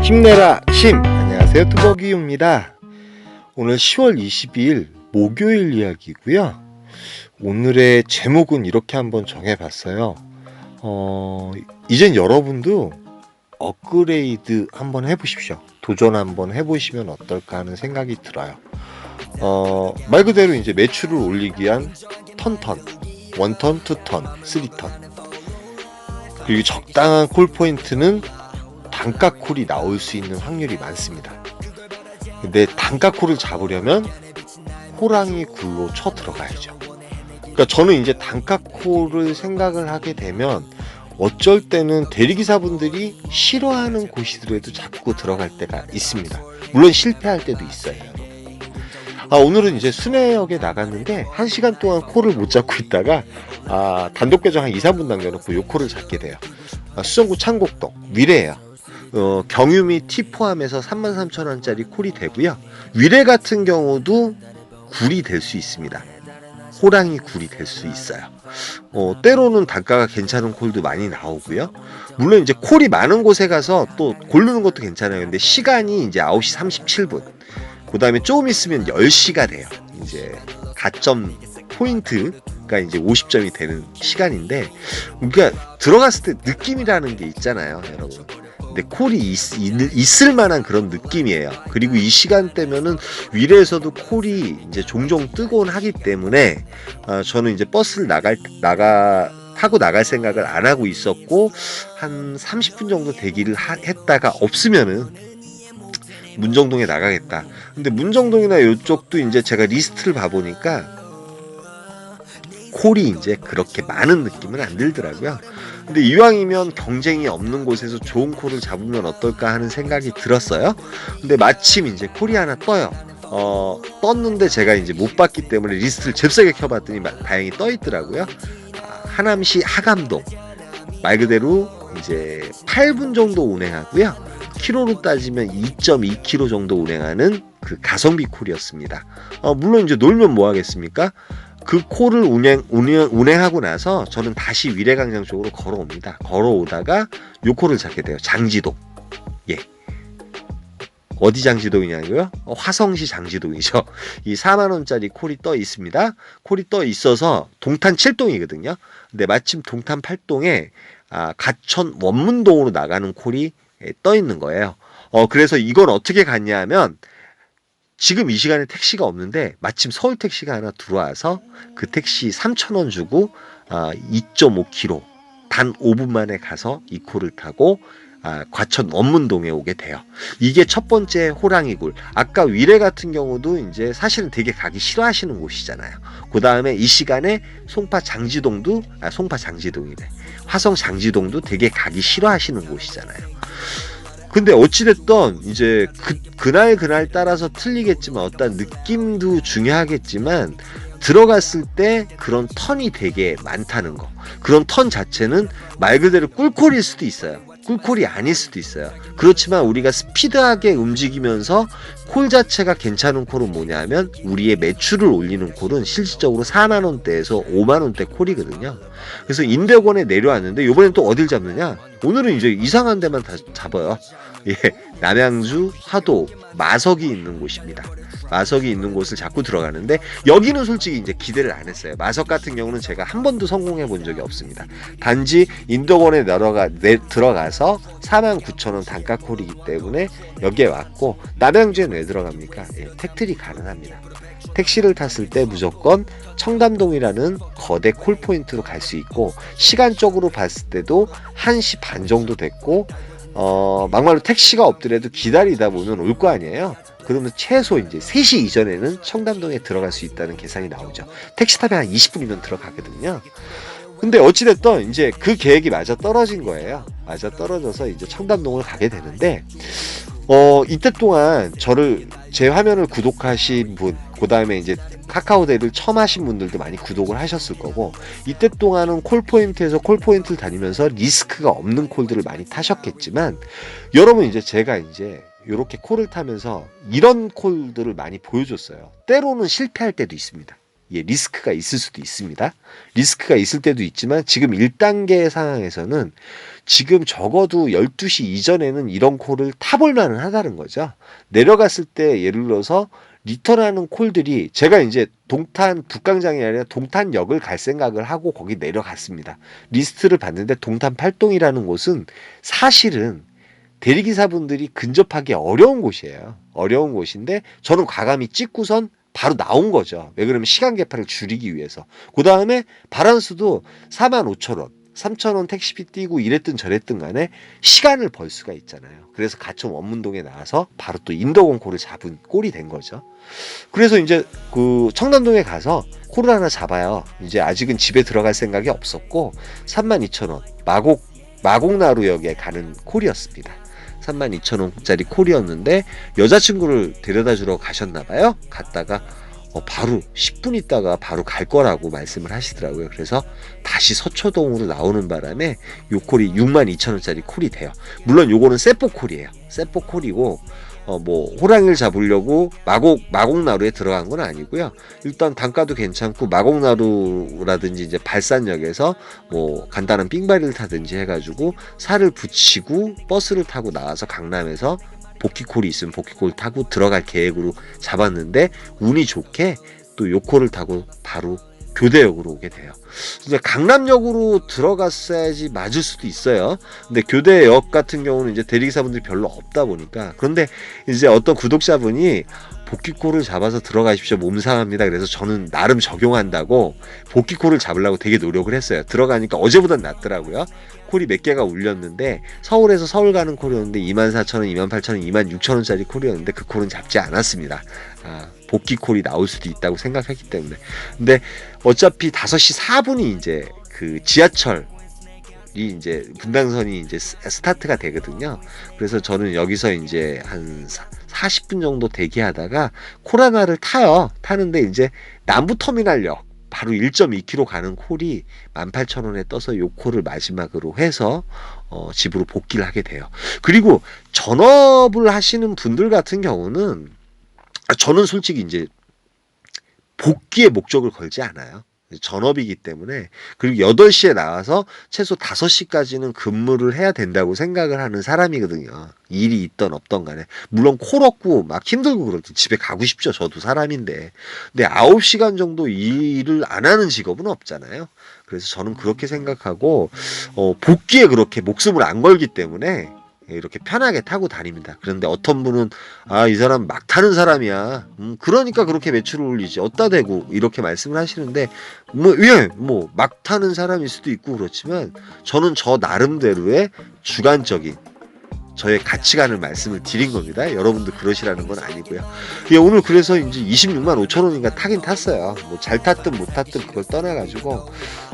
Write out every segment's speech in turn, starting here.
힘내라 힘! 안녕하세요, 뚜벅이입니다. 오늘 10월 22일 목요일 이야기고요. 오늘의 제목은 이렇게 한번 정해봤어요. 이젠 여러분도 업그레이드 한번 해보십시오. 도전 한번 해보시면 어떨까 하는 생각이 들어요. 말 그대로 이제 매출을 올리기 위한 턴, 원턴, 투턴, 쓰리턴, 그리고 적당한 콜 포인트는 단가 콜이 나올 수 있는 확률이 많습니다. 근데 단가 콜을 잡으려면 호랑이 굴로 쳐 들어가야죠. 그러니까 저는 이제 단가 콜을 생각을 하게 되면 어쩔 때는 대리기사분들이 싫어하는 곳이더라도 자꾸 들어갈 때가 있습니다. 물론 실패할 때도 있어요. 오늘은 이제 순회역에 나갔는데 1시간 동안 콜을 못 잡고 있다가 단독 배정 한 2, 3분 남겨놓고 요 콜을 잡게 돼요. 수성구 창곡동 위례예요. 경유미 티 포함해서 33,000원짜리 콜이 되고요. 위례 같은 경우도 굴이 될 수 있습니다. 호랑이 굴이 될 수 있어요. 때로는 단가가 괜찮은 콜도 많이 나오고요. 물론 이제 콜이 많은 곳에 가서 또 고르는 것도 괜찮아요. 근데 시간이 이제 9시 37분. 그 다음에 조금 있으면 10시가 돼요. 이제 가점 포인트가 이제 50점이 되는 시간인데, 그러니까 들어갔을 때 느낌이라는 게 있잖아요, 여러분. 근데 콜이 있을 만한 그런 느낌이에요. 그리고 이 시간대면은 위례에서도 콜이 이제 종종 뜨곤 하기 때문에 저는 이제 버스를 타고 나갈 생각을 안 하고 있었고, 한 30분 정도 대기를 했다가 없으면은 문정동에 나가겠다. 근데 문정동이나 이쪽도 이제 제가 리스트를 봐보니까 콜이 이제 그렇게 많은 느낌은 안 들더라고요. 근데 이왕이면 경쟁이 없는 곳에서 좋은 콜을 잡으면 어떨까 하는 생각이 들었어요. 근데 마침 이제 콜이 하나 떠요. 떴는데 제가 이제 못 봤기 때문에 리스트를 잽싸게 켜봤더니 다행히 떠 있더라고요. 하남시 하감동, 말 그대로 이제 8분 정도 운행하고요. 키로로 따지면 2.2km 정도 운행하는 그 가성비 콜이었습니다. 물론 이제 놀면 뭐 하겠습니까? 그 콜을 운행하고 나서 저는 다시 위례광장 쪽으로 걸어옵니다. 걸어오다가 요 콜을 잡게 돼요. 장지동. 예. 어디 장지동이냐고요? 화성시 장지동이죠. 이 4만원짜리 콜이 떠 있습니다. 콜이 떠 있어서 동탄 7동이거든요. 근데 마침 동탄 8동에 가천 원문동으로 나가는 콜이 떠 있는 거예요. 그래서 이건 어떻게 갔냐 하면, 지금 이 시간에 택시가 없는데 마침 서울 택시가 하나 들어와서 그 택시 3,000원 주고 2.5km 단 5분 만에 가서 이 콜을 타고 과천 원문동에 오게 돼요. 이게 첫 번째 호랑이굴. 아까 위례 같은 경우도 이제 사실은 되게 가기 싫어하시는 곳이잖아요. 그 다음에 이 시간에 송파 장지동이네. 화성 장지동도 되게 가기 싫어하시는 곳이잖아요. 근데 어찌됐든 이제 그날 따라서 틀리겠지만 어떤 느낌도 중요하겠지만, 들어갔을 때 그런 턴이 되게 많다는 거. 그런 턴 자체는 말 그대로 꿀콜일 수도 있어요. 꿀콜이 아닐 수도 있어요. 그렇지만 우리가 스피드하게 움직이면서 콜 자체가 괜찮은 콜은 뭐냐면, 우리의 매출을 올리는 콜은 실질적으로 4만원대에서 5만원대 콜이거든요. 그래서 인대권에 내려왔는데 이번엔 또 어딜 잡느냐? 오늘은 이제 이상한 데만 다 잡아요. 예, 남양주, 화도, 마석이 있는 곳입니다. 마석이 있는 곳을 자꾸 들어가는데, 여기는 솔직히 이제 기대를 안 했어요. 마석 같은 경우는 제가 한 번도 성공해 본 적이 없습니다. 단지 인덕원에 들어가서 49,000원 단가 콜이기 때문에 여기에 왔고, 남양주에 왜 들어갑니까? 예, 택트리 가능합니다. 택시를 탔을 때 무조건 청담동이라는 거대 콜포인트로 갈 수 있고, 시간적으로 봤을 때도 1시 반 정도 됐고, 막말로 택시가 없더라도 기다리다 보면 올 거 아니에요. 그러면 최소 이제 3시 이전에는 청담동에 들어갈 수 있다는 계산이 나오죠. 택시 타면 한 20분이면 들어가거든요. 근데 어찌됐든 이제 그 계획이 맞아 떨어진 거예요. 맞아 떨어져서 이제 청담동을 가게 되는데, 이때 동안 제 화면을 구독하신 분, 그 다음에 이제 카카오데이를 처음 하신 분들도 많이 구독을 하셨을 거고, 이때 동안은 콜포인트에서 콜포인트를 다니면서 리스크가 없는 콜들을 많이 타셨겠지만, 여러분 이제 제가 이제 이렇게 콜을 타면서 이런 콜들을 많이 보여줬어요. 때로는 실패할 때도 있습니다. 예, 리스크가 있을 수도 있습니다. 리스크가 있을 때도 있지만 지금 1단계 상황에서는 지금 적어도 12시 이전에는 이런 콜을 타볼 만은 하다는 거죠. 내려갔을 때 예를 들어서 리턴하는 콜들이 제가 이제 동탄 북광장이 아니라 동탄역을 갈 생각을 하고 거기 내려갔습니다. 리스트를 봤는데 동탄 팔동이라는 곳은 사실은 대리기사분들이 근접하기 어려운 곳이에요. 어려운 곳인데 저는 과감히 찍고선 바로 나온 거죠. 왜 그러면 시간 개파를 줄이기 위해서. 그 다음에 바란스도 45,000원, 3,000원 택시비 띄고 이랬든 저랬든 간에 시간을 벌 수가 있잖아요. 그래서 가천 원문동에 나와서 바로 또 인덕원콜을 잡은 꼴이 된 거죠. 그래서 이제 그 청담동에 가서 콜을 하나 잡아요. 이제 아직은 집에 들어갈 생각이 없었고 32,000원 마곡나루역에 가는 콜이었습니다. 32,000원짜리 콜이었는데 여자친구를 데려다 주러 가셨나 봐요. 갔다가 바로 10분 있다가 바로 갈 거라고 말씀을 하시더라고요. 그래서 다시 서초동으로 나오는 바람에 요 콜이 62,000원짜리 콜이 돼요. 물론 요거는 세포 콜이에요. 세포 콜이고 뭐 호랑이를 잡으려고 마곡나루에 들어간 건 아니고요. 일단 단가도 괜찮고 마곡나루라든지 이제 발산역에서 뭐 간단한 삥바리를 타든지 해가지고 살을 붙이고 버스를 타고 나와서 강남에서 복귀콜이 있으면 복귀콜 타고 들어갈 계획으로 잡았는데 운이 좋게 또 요콜을 타고 바로 교대역으로 오게 돼요. 이제 강남역으로 들어갔어야지 맞을 수도 있어요. 근데 교대역 같은 경우는 이제 대리기사분들이 별로 없다 보니까. 그런데 이제 어떤 구독자분이 복귀콜을 잡아서 들어가십시오. 몸 상합니다. 그래서 저는 나름 적용한다고 복귀콜을 잡으려고 되게 노력을 했어요. 들어가니까 어제보단 낫더라고요. 콜이 몇 개가 울렸는데 서울에서 서울 가는 콜이었는데 24,000원, 28,000원, 26,000원짜리 콜이었는데 그 콜은 잡지 않았습니다. 복귀콜이 나올 수도 있다고 생각했기 때문에. 근데 어차피 5시 4분이 이제 그 지하철이 이제 분당선이 이제 스타트가 되거든요. 그래서 저는 여기서 이제 한 40분 정도 대기하다가 콜 하나를 타요. 타는데 이제 남부터미널역 바로 1.2km 가는 콜이 18,000원에 떠서 요 콜을 마지막으로 해서 집으로 복귀를 하게 돼요. 그리고 전업을 하시는 분들 같은 경우는 저는 솔직히 이제 복귀의 목적을 걸지 않아요. 전업이기 때문에. 그리고 8시에 나와서 최소 5시까지는 근무를 해야 된다고 생각을 하는 사람이거든요. 일이 있던 없던 간에. 물론 콜 없고 막 힘들고 그럴 때 집에 가고 싶죠. 저도 사람인데. 근데 9시간 정도 일을 안 하는 직업은 없잖아요. 그래서 저는 그렇게 생각하고 복귀에 그렇게 목숨을 안 걸기 때문에 이렇게 편하게 타고 다닙니다. 그런데 어떤 분은 이 사람 막 타는 사람이야. 그러니까 그렇게 매출을 올리지. 어따 대고 이렇게 말씀을 하시는데 뭐 막 타는 사람일 수도 있고 그렇지만 저는 저 나름대로의 주관적인 저의 가치관을 말씀을 드린 겁니다. 여러분도 그러시라는 건 아니고요. 예, 오늘 그래서 이제 265,000원인가 타긴 탔어요. 뭐 잘 탔든 못 탔든 그걸 떠나가지고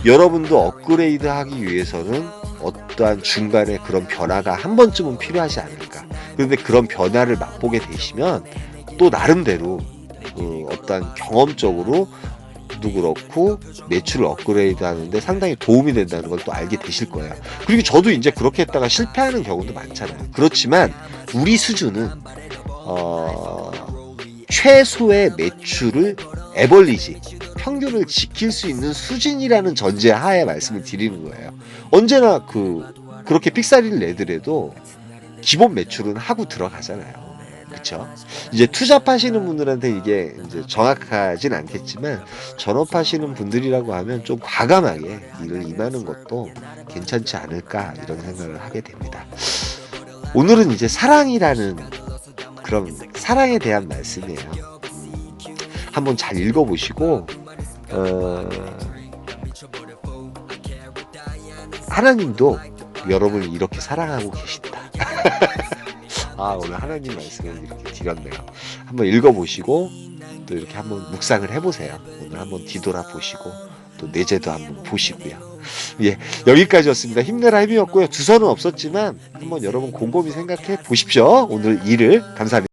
여러분도 업그레이드 하기 위해서는 어떠한 중간에 그런 변화가 한 번쯤은 필요하지 않을까. 그런데 그런 변화를 맛보게 되시면 또 나름대로 어떠한 경험적으로 도 그렇고 매출을 업그레이드 하는데 상당히 도움이 된다는 걸 또 알게 되실 거예요. 그리고 저도 이제 그렇게 했다가 실패하는 경우도 많잖아요. 그렇지만 우리 수준은 최소의 매출을 에버리지 평균을 지킬 수 있는 수준이라는 전제 하에 말씀을 드리는 거예요. 언제나 그렇게 삑사리를 내더라도 기본 매출은 하고 들어가잖아요. 그렇죠? 이제 투잡하시는 분들한테 이게 이제 정확하진 않겠지만 전업하시는 분들이라고 하면 좀 과감하게 일을 임하는 것도 괜찮지 않을까 이런 생각을 하게 됩니다. 오늘은 이제 사랑이라는 그런 사랑에 대한 말씀이에요. 한번 잘 읽어보시고 하나님도 여러분을 이렇게 사랑하고 계신다. 오늘 하나님 말씀을 이렇게 드렸네요. 한번 읽어보시고 또 이렇게 한번 묵상을 해보세요. 오늘 한번 뒤돌아보시고 또 내재도 한번 보시고요. 예, 여기까지였습니다. 힘내라 힘이었고요. 주선은 없었지만 한번 여러분 곰곰이 생각해 보십시오. 오늘 일을 감사합니다.